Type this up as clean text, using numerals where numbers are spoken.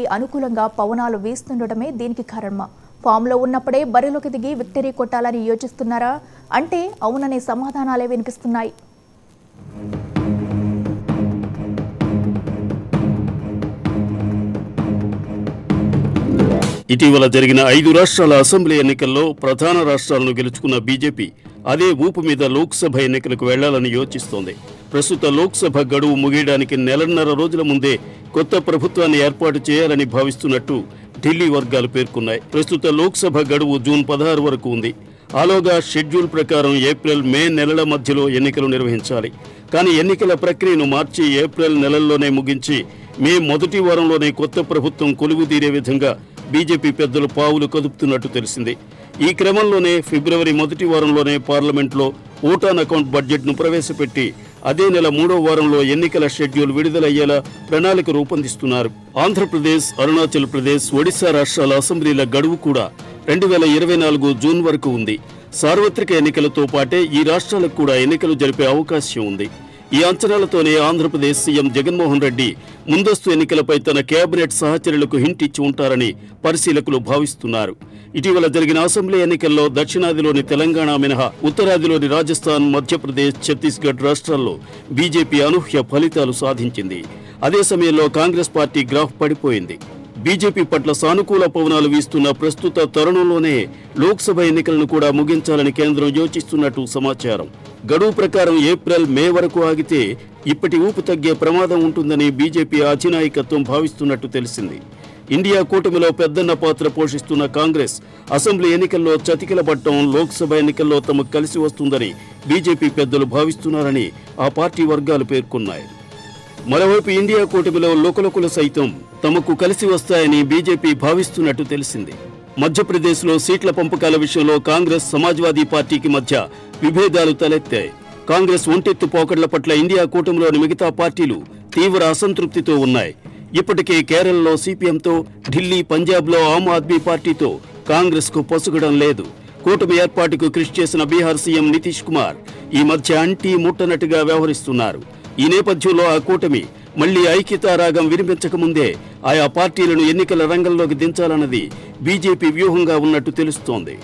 అనుకూలంగా పవనాలు వీస్తుండటమే దీనికి కారణమా? ఫామ్లో ఉన్నప్పుడే బరిలోకి దిగి విక్టరీ కొట్టాలని యోచిస్తున్నారా అంటే అవుననే సమాధానాలే వినిపిస్తున్నాయి. ఇటీవల జరిగిన 5 రాష్ట్రాల అసెంబ్లీ ఎన్నికల్లో ప్రధాన రాష్ట్రాలను గెలుచుకున్న బీజేపీ అదే ఊపు మీద లోక్సభ ఎన్నికలకు వెళ్లాలని యోచిస్తోంది. ప్రస్తుత లోక్సభ గడువు ముగియడానికి నెలన్నర రోజుల ముందే కొత్త ప్రభుత్వాన్ని ఏర్పాటు చేయాలని భావిస్తున్నట్టు ఢిల్లీ వర్గాలు పేర్కొన్నాయి. ప్రస్తుత లోక్సభ గడువు జూన్ 16 వరకు ఉంది. ఆలోగా షెడ్యూల్ ప్రకారం ఏప్రిల్, మే నెలల మధ్యలో ఎన్నికలు నిర్వహించాలి. కానీ ఎన్నికల ప్రక్రియను మార్చి ఏప్రిల్ నెలల్లోనే ముగించి మే మొదటి వారంలోనే కొత్త ప్రభుత్వం కొలువుదీరే విధంగా బీజేపీ పెద్దలు పావులు కదుపుతున్నట్టు తెలిసింది. ఈ క్రమంలోనే ఫిబ్రవరి మొదటి వారంలోనే పార్లమెంట్లో ఓటాన్ అకౌంట్ బడ్జెట్ను ప్రవేశపెట్టి అదే నెల 3వ వారంలో ఎన్నికల షెడ్యూల్ విడుదలయ్యేలా ప్రణాళిక రూపొందిస్తున్నారు. ఆంధ్రప్రదేశ్, అరుణాచల్ ప్రదేశ్, ఒడిశా రాష్ట్రాల అసెంబ్లీల గడువు కూడా 2024 జూన్ వరకు ఉంది. సార్వత్రిక ఎన్నికలతో పాటే ఈ రాష్ట్రాలకు కూడా ఎన్నికలు జరిపే అవకాశం ఉంది. ఈ అంచనాలతోనే ఆంధ్రప్రదేశ్ సీఎం జగన్మోహన్ రెడ్డి ముందస్తు ఎన్నికలపై తన కేబినెట్ సహచరులకు హింట్ ఇచ్చి ఉంటారని పరిశీలకులు భావిస్తున్నారు. ఇటీవల జరిగిన అసెంబ్లీ ఎన్నికల్లో దక్షిణాదిలోని తెలంగాణ మినహా ఉత్తరాదిలోని రాజస్థాన్, మధ్యప్రదేశ్, ఛత్తీస్గఢ్ రాష్ట్రాల్లో బీజేపీ అనూహ్య ఫలితాలు సాధించింది. అదే సమయంలో కాంగ్రెస్ పార్టీ గ్రాఫ్ పడిపోయింది. బీజేపీ పట్ల సానుకూల పవనాలు వీస్తున్న ప్రస్తుత తరుణంలోనే లోక్సభ ఎన్నికలను కూడా ముగించాలని కేంద్రం యోచిస్తున్నట్టు సమాచారం. గడువు ప్రకారం ఏప్రిల్, మే వరకు ఆగితే ఇప్పటి ఊపు తగ్గే ప్రమాదం ఉంటుందని బీజేపీ అధినాయకత్వం భావిస్తున్నట్టు తెలిసింది. ఇండియా కూటమిలో పెద్దన్న పాత్ర పోషిస్తున్న కాంగ్రెస్ అసెంబ్లీ ఎన్నికల్లో చతికిలబట్టం లోక్సభ ఎన్నికల్లో తమకు కలిసి వస్తుందని బీజేపీ పెద్దలు భావిస్తున్నారని ఆ పార్టీ వర్గాలు పేర్కొన్నాయి. మరోవైపు ఇండియా కూటమిలో లోకలోకులు సైతం తమకు కలిసి వస్తాయని బీజేపీ భావిస్తున్నట్టు తెలిసింది. మధ్యప్రదేశ్లో సీట్ల పంపకాల విషయంలో కాంగ్రెస్, సమాజ్వాదీ పార్టీకి మధ్య విభేదాలు తలెత్తాయి. కాంగ్రెస్ ఒంటెత్తు పోకడ్ల పట్ల ఇండియా కూటమిలోని మిగతా పార్టీలు తీవ్ర అసంతృప్తితో ఉన్నాయి. ఇప్పటికే కేరళలో సిపిఎంతో, ఢిల్లీ, పంజాబ్లో ఆమ్ ఆద్మీ పార్టీతో కాంగ్రెస్కు పొసగడం లేదు. కూటమి ఏర్పాటుకు కృషి చేసిన బీహార్ సీఎం నితీష్ కుమార్ ఈ మధ్య అంటీ ముట్టనట్టుగా వ్యవహరిస్తున్నారు. ఈ నేపథ్యంలో ఆ కూటమి మళ్లీ ఐక్యతా రాగం వినిపించకముందే ఆయా పార్టీలను ఎన్నికల రంగంలోకి దించాలన్నది బీజేపీ వ్యూహంగా ఉన్నట్టు తెలుస్తోంది.